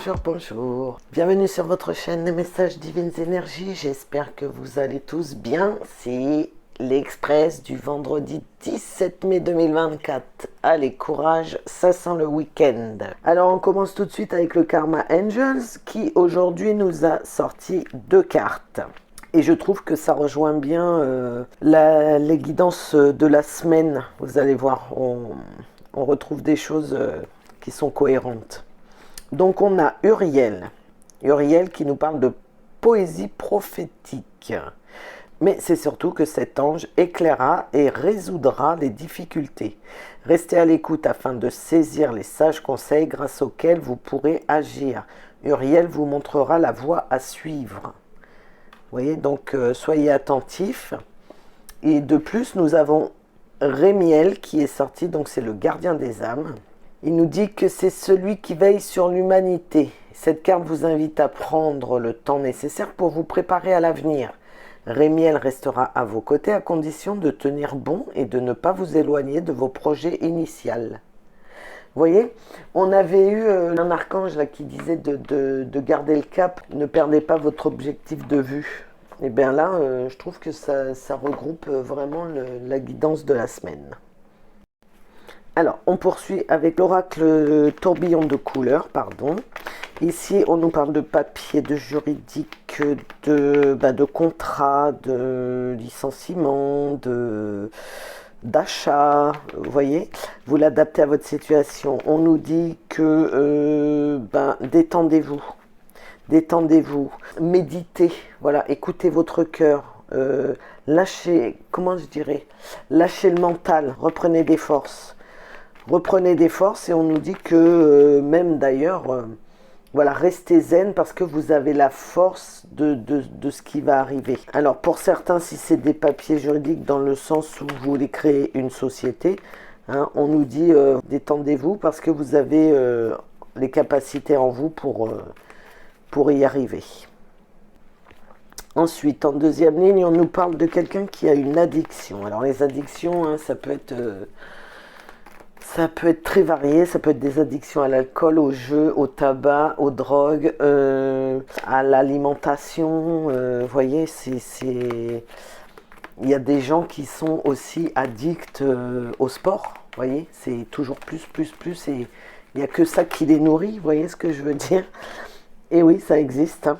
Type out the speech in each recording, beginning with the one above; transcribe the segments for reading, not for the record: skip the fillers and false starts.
Bonjour, bonjour. Bienvenue sur votre chaîne des messages divines énergies. J'espère que vous allez tous bien. C'est l'Express du vendredi 17 mai 2024. Allez, courage, ça sent le week-end. Alors, on commence tout de suite avec le Karma Angels qui aujourd'hui nous a sorti 2 cartes. Et je trouve que ça rejoint bien les guidances de la semaine. Vous allez voir, on retrouve des choses qui sont cohérentes. Donc on a Uriel qui nous parle de poésie prophétique. Mais c'est surtout que cet ange éclairera et résoudra les difficultés. Restez à l'écoute afin de saisir les sages conseils grâce auxquels vous pourrez agir. Uriel vous montrera la voie à suivre. Vous voyez, donc soyez attentifs. Et de plus, nous avons Rémiel qui est sorti, donc c'est le gardien des âmes. Il nous dit que c'est celui qui veille sur l'humanité. Cette carte vous invite à prendre le temps nécessaire pour vous préparer à l'avenir. Rémiel restera à vos côtés à condition de tenir bon et de ne pas vous éloigner de vos projets initiaux. Vous voyez, on avait eu un archange là, qui disait de garder le cap, ne perdez pas votre objectif de vue. Et bien là, je trouve que ça regroupe vraiment la guidance de la semaine. Alors, on poursuit avec l'oracle tourbillon de couleurs, pardon. Ici, on nous parle de papier, de juridique, de contrat, de licenciement, d'achat. Vous voyez, vous l'adaptez à votre situation. On nous dit que détendez-vous. Détendez-vous, méditez, voilà, écoutez votre cœur, lâchez, lâchez le mental, reprenez des forces. Reprenez des forces et on nous dit que même d'ailleurs, voilà, restez zen parce que vous avez la force de ce qui va arriver. Alors pour certains, si c'est des papiers juridiques dans le sens où vous voulez créer une société, hein, on nous dit détendez-vous parce que vous avez les capacités en vous pour y arriver. Ensuite, en deuxième ligne, on nous parle de quelqu'un qui a une addiction. Alors les addictions, hein, ça peut être très varié, ça peut être des addictions à l'alcool, au jeu, au tabac, aux drogues, à l'alimentation. Vous voyez, il y a des gens qui sont aussi addicts au sport. Vous voyez, c'est toujours plus, et il n'y a que ça qui les nourrit. Vous voyez ce que je veux dire? Et oui, ça existe. Hein.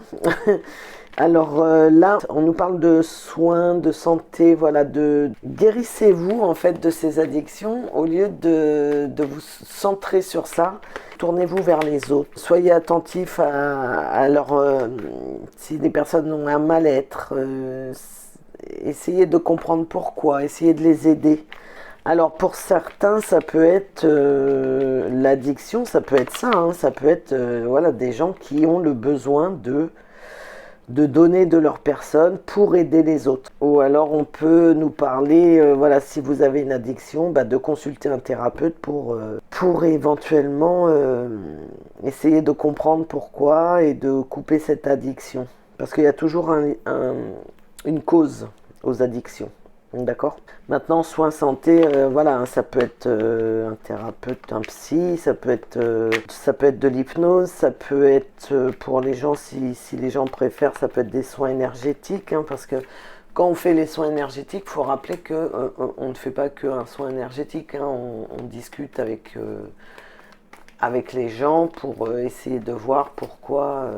Alors là, on nous parle de soins, de santé, voilà, guérissez-vous en fait de ces addictions au lieu de vous centrer sur ça. Tournez-vous vers les autres. Soyez attentifs à leur, si des personnes ont un mal-être, essayez de comprendre pourquoi, essayez de les aider. Alors pour certains, ça peut être l'addiction, ça peut être ça, hein, ça peut être voilà, des gens qui ont le besoin de donner de leur personne pour aider les autres. Ou alors on peut nous parler, voilà, si vous avez une addiction, de consulter un thérapeute pour éventuellement essayer de comprendre pourquoi et de couper cette addiction. Parce qu'il y a toujours une cause aux addictions. D'accord. Maintenant, soins santé, voilà, hein, ça peut être un thérapeute, un psy, ça peut être de l'hypnose, ça peut être pour les gens, si les gens préfèrent, ça peut être des soins énergétiques, hein, parce que quand on fait les soins énergétiques, il faut rappeler que on ne fait pas qu'un soin énergétique, hein, on discute avec les gens pour essayer de voir pourquoi,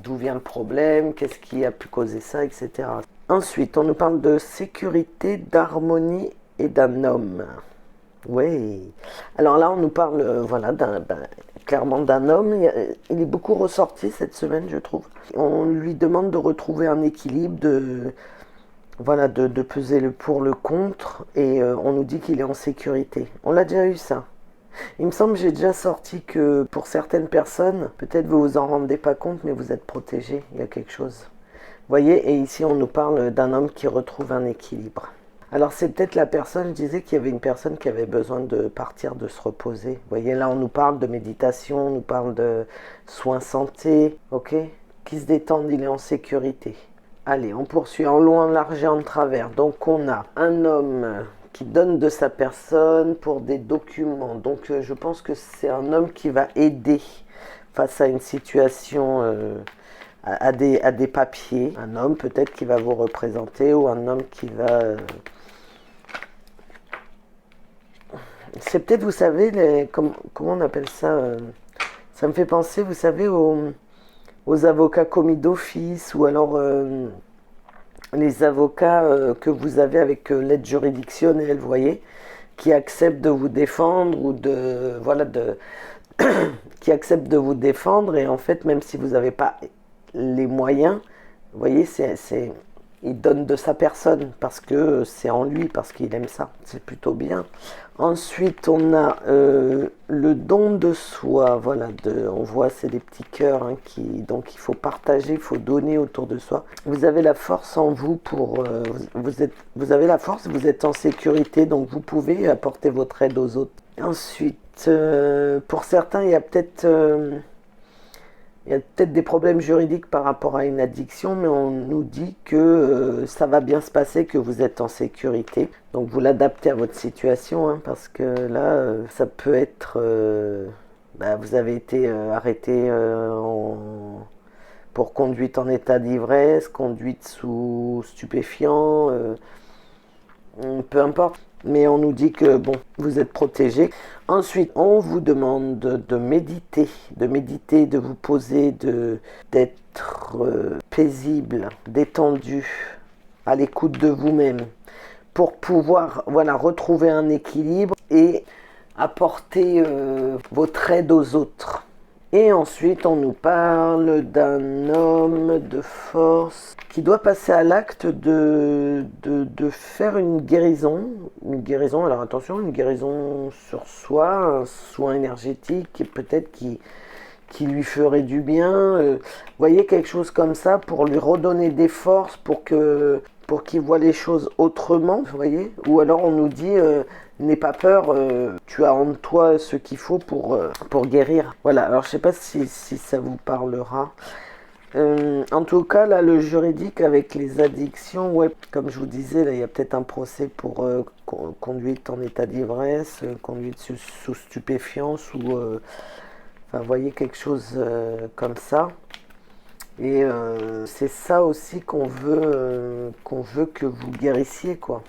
d'où vient le problème, qu'est-ce qui a pu causer ça, etc. Ensuite, on nous parle de sécurité, d'harmonie et d'un homme. Oui. Alors là, on nous parle, voilà, clairement d'un homme. Il est beaucoup ressorti cette semaine, je trouve. On lui demande de retrouver un équilibre, de peser le pour, le contre, et on nous dit qu'il est en sécurité. On l'a déjà eu ça. Il me semble que j'ai déjà sorti que pour certaines personnes, peut-être vous vous en rendez pas compte, mais vous êtes protégés, il y a quelque chose. Vous voyez, et ici on nous parle d'un homme qui retrouve un équilibre. Alors c'est peut-être la personne, je disais qu'il y avait une personne qui avait besoin de partir, de se reposer. Vous voyez, là on nous parle de méditation, on nous parle de soins santé, ok? Qui se détendent, il est en sécurité. Allez, on poursuit en long, en large et en travers. Donc on a un homme qui donne de sa personne pour des documents. Donc je pense que c'est un homme qui va aider. face à une situation, à des papiers. Un homme peut-être qui va vous représenter ou un homme qui va... c'est peut-être, vous savez, comment on appelle ça ça me fait penser, vous savez, aux avocats commis d'office ou alors les avocats que vous avez avec l'aide juridictionnelle, vous voyez, qui acceptent de vous défendre ou de... Voilà, qui acceptent de vous défendre et en fait, même si vous n'avez pas les moyens, vous voyez, il donne de sa personne parce que c'est en lui, parce qu'il aime ça. C'est plutôt bien. Ensuite, on a le don de soi. Voilà, on voit, c'est des petits cœurs hein, donc il faut partager, il faut donner autour de soi. Vous avez la force en vous pour... vous avez la force, vous êtes en sécurité, donc vous pouvez apporter votre aide aux autres. Ensuite, pour certains, il y a peut-être des problèmes juridiques par rapport à une addiction, mais on nous dit que ça va bien se passer, que vous êtes en sécurité. Donc vous l'adaptez à votre situation, hein, parce que là, ça peut être... vous avez été arrêté pour conduite en état d'ivresse, conduite sous stupéfiant, peu importe. Mais on nous dit que, bon, vous êtes protégé. Ensuite, on vous demande de méditer, de vous poser, d'être paisible, détendu, à l'écoute de vous-même, pour pouvoir, voilà, retrouver un équilibre et apporter votre aide aux autres. Et ensuite, on nous parle d'un homme de force qui doit passer à l'acte de faire une guérison. Une guérison, alors attention, une guérison sur soi, un soin énergétique, peut-être qui lui ferait du bien. Vous voyez, quelque chose comme ça pour lui redonner des forces, pour qu'il voit les choses autrement, vous voyez. Ou alors on nous dit... n'aie pas peur, tu as en toi ce qu'il faut pour guérir. Voilà, alors je sais pas si ça vous parlera. En tout cas, là, le juridique avec les addictions, ouais, comme je vous disais, là, il y a peut-être un procès pour conduite en état d'ivresse, conduite sous stupéfiance, ou, enfin, vous voyez, quelque chose comme ça. Et c'est ça aussi qu'on veut que vous guérissiez, quoi.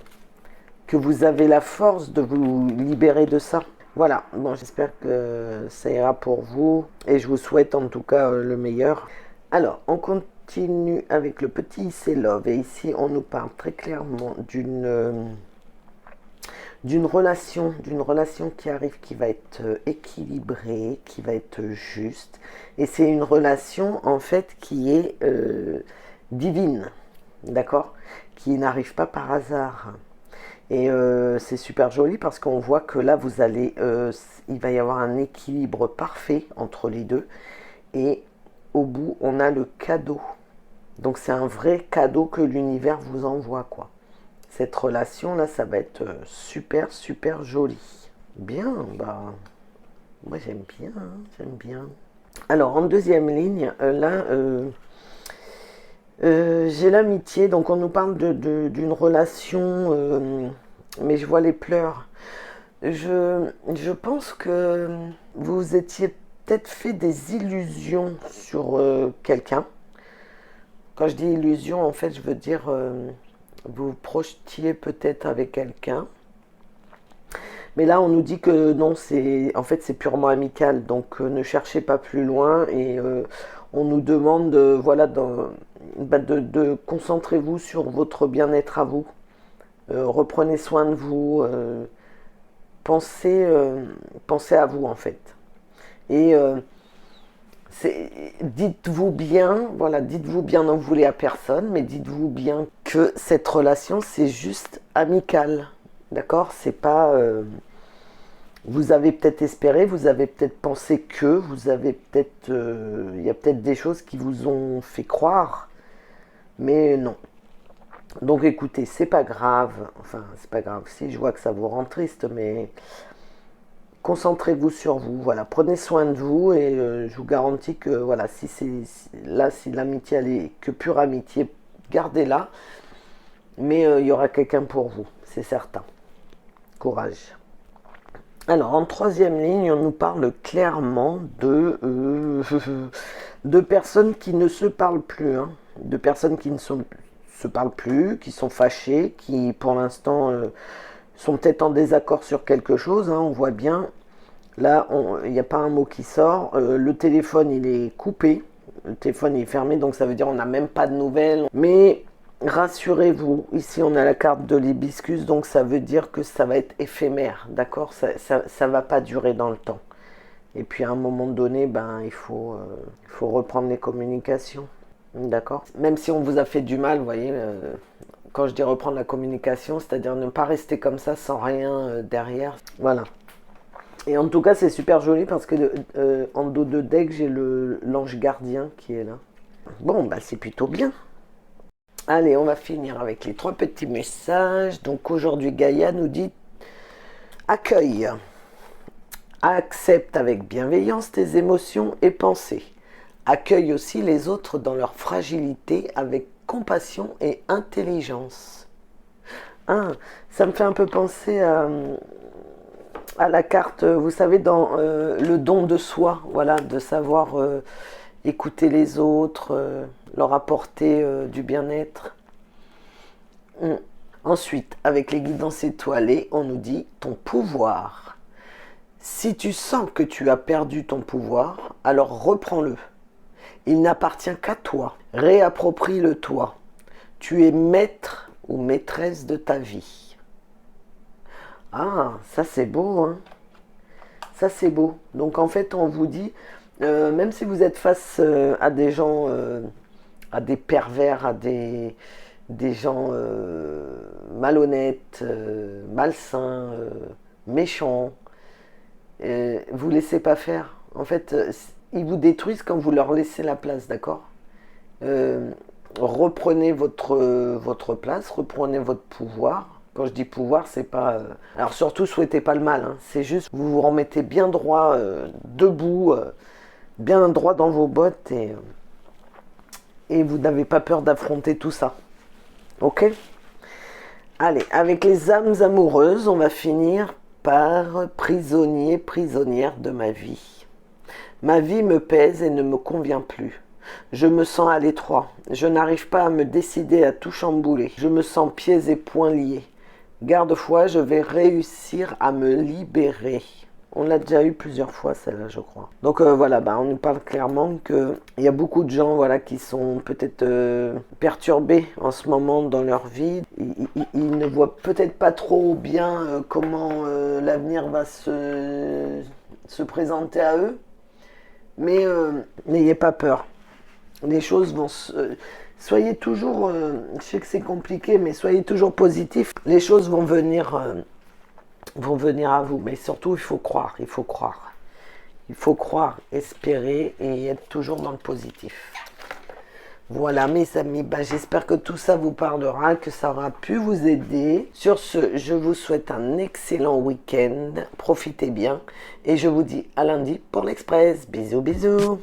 Que vous avez la force de vous libérer de ça. Voilà, bon, j'espère que ça ira pour vous et je vous souhaite en tout cas le meilleur. Alors, on continue avec le petit IC Love et ici on nous parle très clairement d'une relation qui arrive, qui va être équilibrée, qui va être juste. Et c'est une relation en fait qui est divine, d'accord, qui n'arrive pas par hasard. Et c'est super joli parce qu'on voit que là, il va y avoir un équilibre parfait entre les deux. Et au bout, on a le cadeau. Donc c'est un vrai cadeau que l'univers vous envoie, quoi. Cette relation-là, ça va être super, super joli. Bien, moi j'aime bien, hein, j'aime bien. Alors, en deuxième ligne, j'ai l'amitié, donc on nous parle d'une relation, mais je vois les pleurs. Je pense que vous étiez peut-être fait des illusions sur quelqu'un. Quand je dis illusion, en fait, je veux dire, vous vous projetiez peut-être avec quelqu'un. Mais là, on nous dit que non, en fait, c'est purement amical. Donc, ne cherchez pas plus loin. Et on nous demande, voilà, de concentrez-vous sur votre bien-être à vous. Reprenez soin de vous. Pensez à vous, en fait. Et dites-vous bien, voilà, dites-vous bien, n'en voulez à personne, mais dites-vous bien que cette relation, c'est juste amical. D'accord? C'est pas... vous avez peut-être espéré, vous avez peut-être pensé que, vous avez peut-être... il y a peut-être des choses qui vous ont fait croire, mais non. Donc écoutez, c'est pas grave. Enfin, c'est pas grave. Si, je vois que ça vous rend triste, mais... concentrez-vous sur vous, voilà, prenez soin de vous et je vous garantis que voilà, si l'amitié elle est que pure amitié, gardez-la, mais il y aura quelqu'un pour vous, c'est certain. Courage. Alors, en troisième ligne, on nous parle clairement de personnes qui ne se parlent plus, hein. De personnes qui ne se parlent plus, qui sont fâchées, qui pour l'instant sont peut-être en désaccord sur quelque chose, hein, on voit bien. Là, il n'y a pas un mot qui sort. Le téléphone, il est coupé. Le téléphone est fermé, donc ça veut dire on n'a même pas de nouvelles. Mais rassurez-vous, ici on a la carte de l'hibiscus, donc ça veut dire que ça va être éphémère, d'accord? Ça va pas durer dans le temps. Et puis à un moment donné, ben, il faut reprendre les communications, d'accord? Même si on vous a fait du mal, vous voyez, quand je dis reprendre la communication, c'est-à-dire ne pas rester comme ça sans rien derrière. Voilà. Et en tout cas, c'est super joli parce que en dos de deck, j'ai l'ange gardien qui est là. Bon, bah c'est plutôt bien. Allez, on va finir avec les 3 petits messages. Donc aujourd'hui, Gaïa nous dit accueille, accepte avec bienveillance tes émotions et pensées. Accueille aussi les autres dans leur fragilité avec compassion et intelligence. Ah, ça me fait un peu penser à la carte, vous savez, dans le don de soi, voilà, de savoir écouter les autres, leur apporter du bien-être. Ensuite, avec les guidances étoilées, on nous dit ton pouvoir. Si tu sens que tu as perdu ton pouvoir, alors reprends-le. Il n'appartient qu'à toi. Réapproprie-le toi. Tu es maître ou maîtresse de ta vie. Ah, ça c'est beau, hein. Ça c'est beau. Donc en fait, on vous dit, même si vous êtes face à des gens, à des pervers, à des gens malhonnêtes, malsains, méchants, vous laissez pas faire. En fait, ils vous détruisent quand vous leur laissez la place, d'accord? Reprenez votre place, reprenez votre pouvoir. Quand je dis pouvoir, c'est pas... alors surtout, souhaitez pas le mal, hein. C'est juste, vous vous remettez bien droit, debout, bien droit dans vos bottes et vous n'avez pas peur d'affronter tout ça. Ok? Allez, avec les âmes amoureuses, on va finir par prisonnier, prisonnière de ma vie. Ma vie me pèse et ne me convient plus. Je me sens à l'étroit. Je n'arrive pas à me décider à tout chambouler. Je me sens pieds et poings liés. Garde-foi, je vais réussir à me libérer. On l'a déjà eu plusieurs fois celle-là, je crois. Donc voilà, on nous parle clairement qu'il y a beaucoup de gens, voilà, qui sont peut-être perturbés en ce moment dans leur vie. Ils ne voient peut-être pas trop bien comment l'avenir va se présenter à eux. Mais n'ayez pas peur. Les choses vont soyez toujours, je sais que c'est compliqué, mais soyez toujours positif. Les choses vont venir à vous. Mais surtout, il faut croire, il faut croire. Il faut croire, espérer et être toujours dans le positif. Voilà mes amis, j'espère que tout ça vous parlera, que ça aura pu vous aider. Sur ce, je vous souhaite un excellent week-end. Profitez bien et je vous dis à lundi pour l'Express. Bisous, bisous.